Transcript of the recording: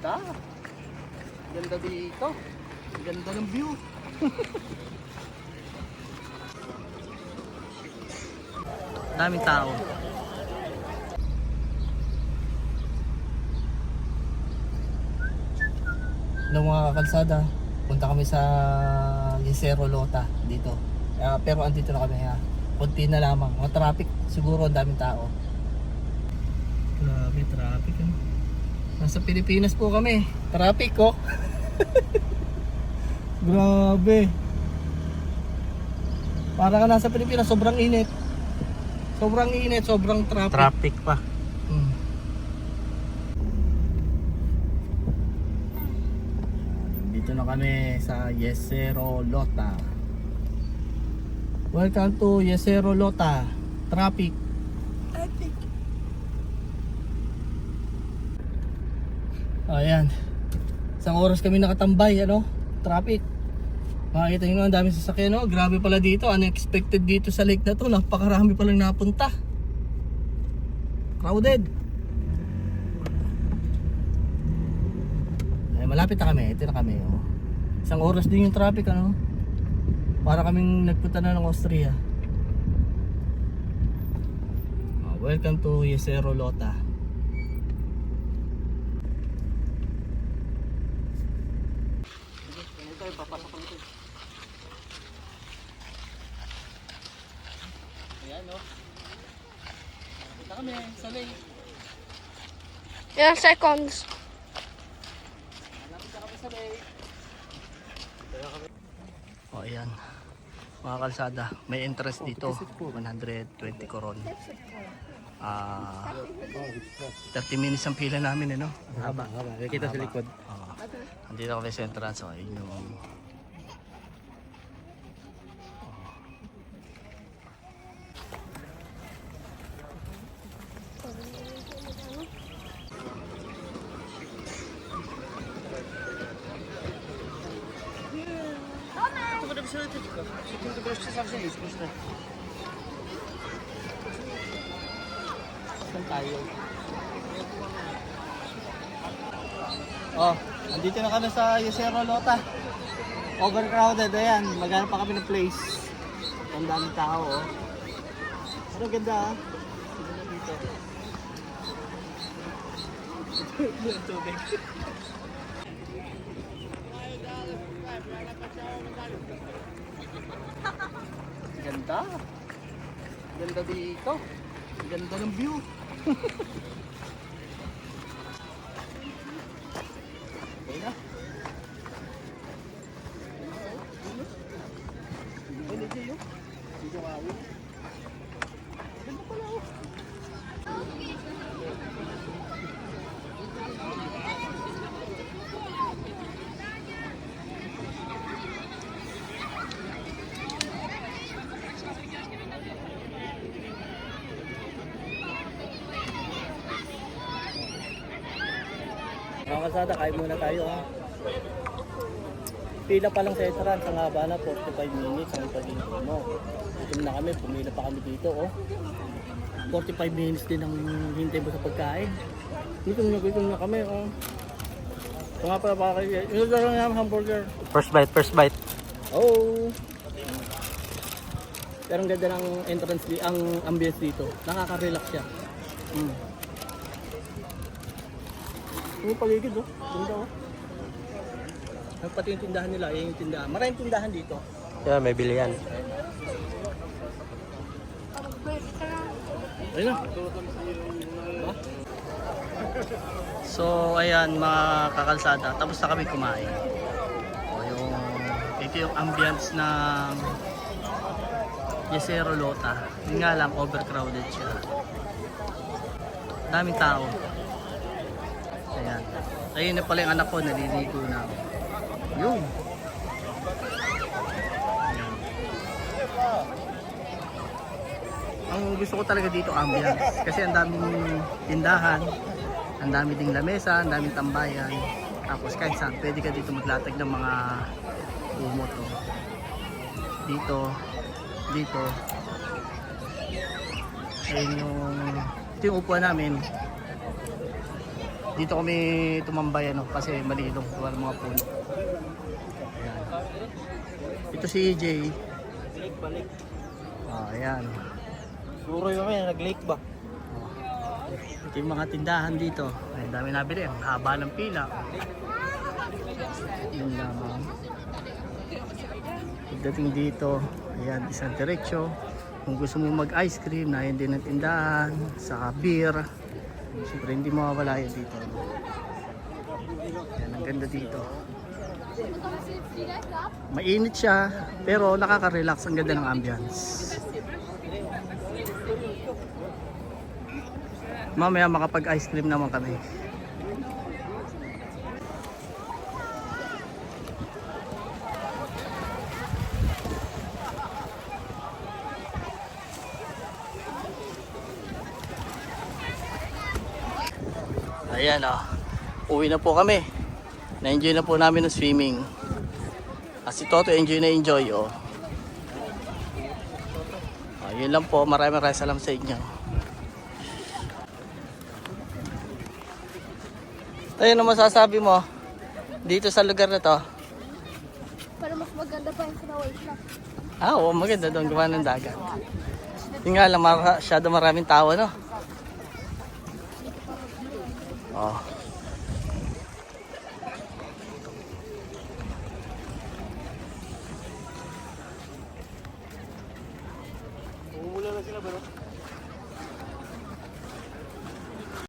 Ganda. Ganda dito. Ganda ng view. Daming tao. Nung mga kalsada, punta kami sa Yesero Lota dito. Pero andito na kami ha. Kunti na lamang. Mga traffic, siguro ang daming tao. Grabe, traffic. Nasa Pilipinas po kami. Traffic oh. Grabe. Para ka nasa Pilipinas, sobrang init. Sobrang init, sobrang traffic. Traffic pa. Dito na kami sa Yesero Lota. Welcome to Yesero Lota. Traffic. Ayan. Isang oras kami nakatambay, ano? Traffic. Makikita nyo ang daming sasakyan, no? Grabe pala dito. Unexpected dito sa lake na to. Napakarami palang napunta. Crowded. Ay, malapit na kami. Ito na kami, oh. Isang oras din yung traffic, ano? Para kaming nagpunta na ng Austria. Welcome to Yesero Lota. Papasok ko. Ayan o. Punta kami sa lake. Ilang seconds? Punta kami sa lake. O ayan. Mga kalsada, may entrance dito. 120 koron. 30 minutes ang pila namin, no? Haba. Kita sa likod. Andito kami sa entrance. O, yun yung... Saan tayo? Oh, andito na kami sa Yesero Lota. Overcrowded, ayan. Maghanap pa kami ng place. Ang daming tao, oh. Pero ganda, ah. Ganda dito. Yung tubig. Ganda. Ganda dito. Ganda ng view. Okay na. Dito ka ako. Ganda pala ako. Mga kalsada, kain muna tayo ha. Pila pa lang sa entrance, ang haba na 45 minutes ang pag-intro mo. Gutom na kami, pumila pa kami dito oh. 45 minutes din ang hintay mo sa pagkain. Gutom na kami oh. Ito nga pala pa kayo. Ito lang yung hamburger. First bite. Oh. Pero ang ganda ng entrance, ang ambience dito. Nakaka-relax siya. Yung paligid oh, ganda oh. Pati yung tindahan nila, yung tindahan. Maraming tindahan dito. Yeah, may bilihan. Ayun na. So ayan mga kakalsada, tapos na kami kumain. Ito yung ambience ng Yesero Lota. Yun nga lang, overcrowded siya. Daming tao. Ayan. Ayun na pala yung anak ko, naliligo na. Yun. Ayan. Ang gusto ko talaga dito ambience. Kasi ang daming tindahan, ang dami ding lamesa, ang daming tambayan. Tapos kahit saan, pwede ka dito maglatag ng mga umot. Oh. Dito. Ayun yung, ito yung upuan namin. Dito kami tumambay ano, kasi malilong wala mga puno. Ayan. Ito si EJ. Balik. Ayan. Suro yung nag-lake ba? Ito yung mga tindahan dito. Ay, dami nabili. Ang haba ng pila. Yun lamang. Pagdating dito, ayan, isang diretsyo. Kung gusto mo mag-ice cream, na hindi ng tindahan, saka beer. Siyempre, hindi mawawala yun dito. Ayan, ang ganda dito. Mainit siya, pero nakaka-relax. Ang ganda ng ambience. Mamaya makapag-ice cream naman kami. Ayan uwi na po kami. Na-enjoy na po namin ng swimming. Si Toto enjoy na enjoy yun lang po. Maraming salamat sa inyo. Tayo, ano masasabi mo dito sa lugar na to? Pero mas maganda pa yung Croatia na. Oo, maganda doon gawa ng dagat. Yung nga lang, masyado maraming tao, no? Oh. Umula na sila bro.